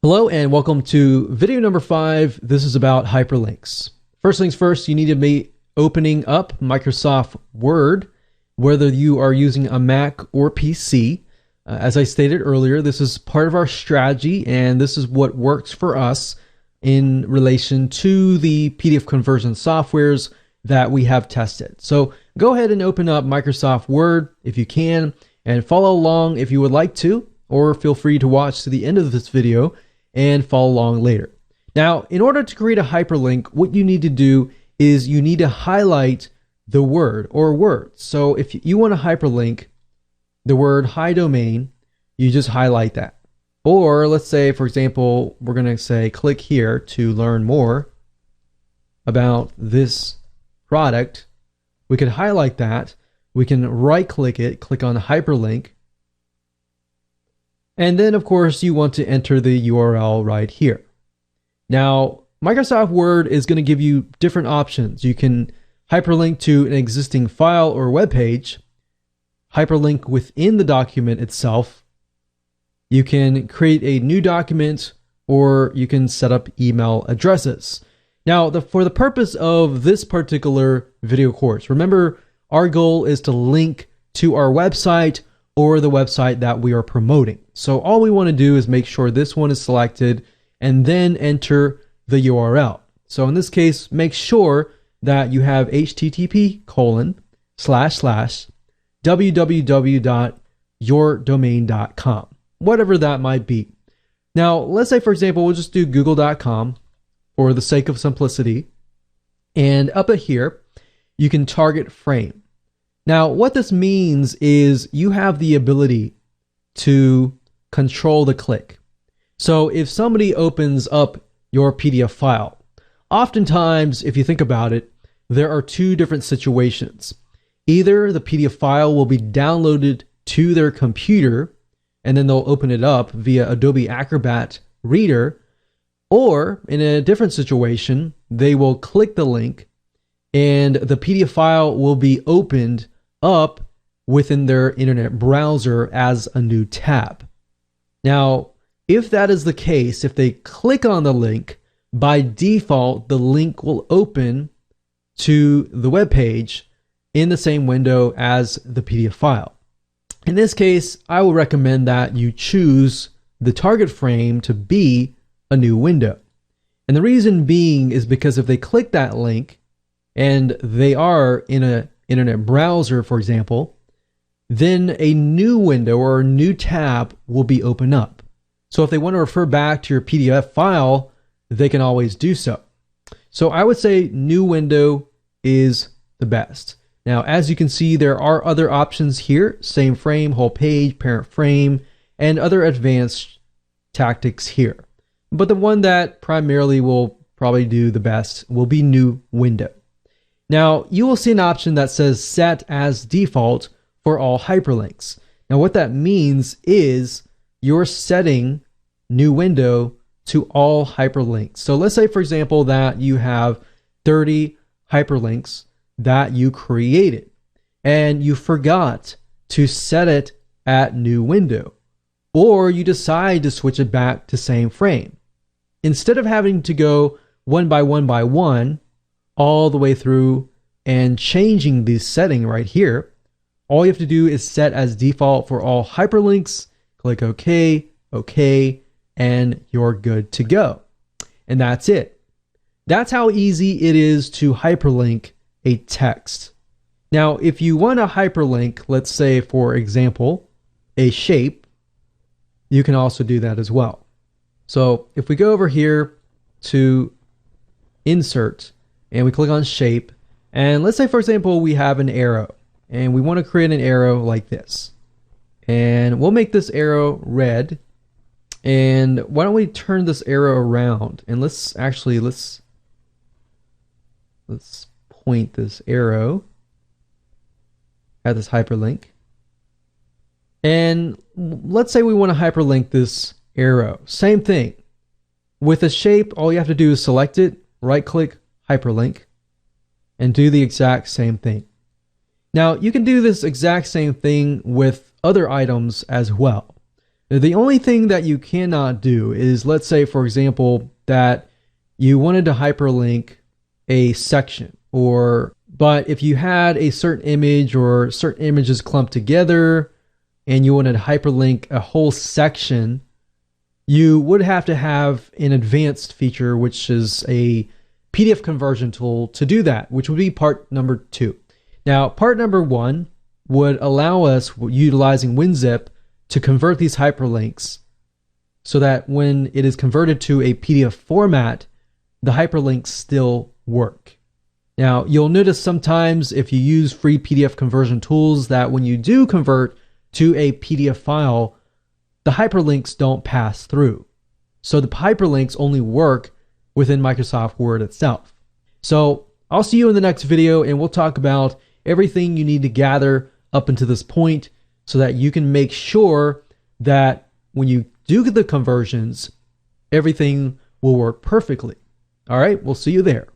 Hello and welcome to video number 5. This is about hyperlinks. First things first, you need to be opening up Microsoft Word, whether you are using a Mac or PC. As I stated earlier, this is part of our strategy and this is what works for us in relation to the PDF conversion softwares that we have tested. So go ahead and open up Microsoft Word if you can and follow along if you would like to, or feel free to watch to the end of this video and follow along later. Now, in order to create a hyperlink, what you need to do is you need to highlight the word or words. So if you want to hyperlink the word hi domain, you just highlight that. Or let's say, for example, we're going to say click here to learn more about this product. We can highlight that. We can right click it, click on hyperlink. And then, of course, you want to enter the URL right here. Now, Microsoft Word is going to give you different options. You can hyperlink to an existing file or web page, hyperlink within the document itself. You can create a new document, or you can set up email addresses. Now, for the purpose of this particular video course, remember, our goal is to link to our website or the website that we are promoting. So all we want to do is make sure this one is selected and then enter the URL. So in this case, make sure that you have http://www.yourdomain.com, whatever that might be. Now, let's say, for example, we'll just do google.com for the sake of simplicity. And up here, you can target frame. Now, what this means is you have the ability to control the click. So if somebody opens up your PDF file, oftentimes, if you think about it, there are two different situations. Either the PDF file will be downloaded to their computer, and then they'll open it up via Adobe Acrobat Reader, or in a different situation, they will click the link and the PDF file will be opened up within their internet browser as a new tab. Now, if that is the case, if they click on the link, by default, the link will open to the web page in the same window as the PDF file. In this case, I will recommend that you choose the target frame to be a new window. And the reason being is because if they click that link and they are in an internet browser, for example, then a new window or a new tab will be opened up. So if they want to refer back to your PDF file, they can always do so. So I would say new window is the best. Now, as you can see, there are other options here: same frame, whole page, parent frame, and other advanced tactics here. But the one that primarily will probably do the best will be new window. Now, you will see an option that says set as default for all hyperlinks. Now, what that means is you're setting new window to all hyperlinks. So let's say, for example, that you have 30 hyperlinks that you created and you forgot to set it at new window, or you decide to switch it back to same frame. Instead of having to go one by one all the way through and changing the setting right here, all you have to do is set as default for all hyperlinks, click OK, OK, and you're good to go. And that's it. That's how easy it is to hyperlink a text. Now, if you want to hyperlink, let's say, for example, a shape, you can also do that as well. So if we go over here to Insert, and we click on Shape, and let's say, for example, we have an arrow, and we want to create an arrow like this. And we'll make this arrow red. And why don't we turn this arrow around, and let's point this arrow at this hyperlink. And let's say we want to hyperlink this arrow. Same thing. With a shape, all you have to do is select it, right-click, hyperlink, and do the exact same thing. Now, you can do this exact same thing with other items as well. The only thing that you cannot do is, let's say, for example, that you wanted to hyperlink a section, but if you had a certain image or certain images clumped together and you wanted to hyperlink a whole section, you would have to have an advanced feature, which is a PDF conversion tool to do that, which would be part number 2. Now, part number 1 would allow us, utilizing WinZip, to convert these hyperlinks so that when it is converted to a PDF format, the hyperlinks still work. Now, you'll notice sometimes if you use free PDF conversion tools that when you do convert to a PDF file, the hyperlinks don't pass through. So the hyperlinks only work within Microsoft Word itself. So I'll see you in the next video, and we'll talk about everything you need to gather up until this point so that you can make sure that when you do the conversions, everything will work perfectly. All right, we'll see you there.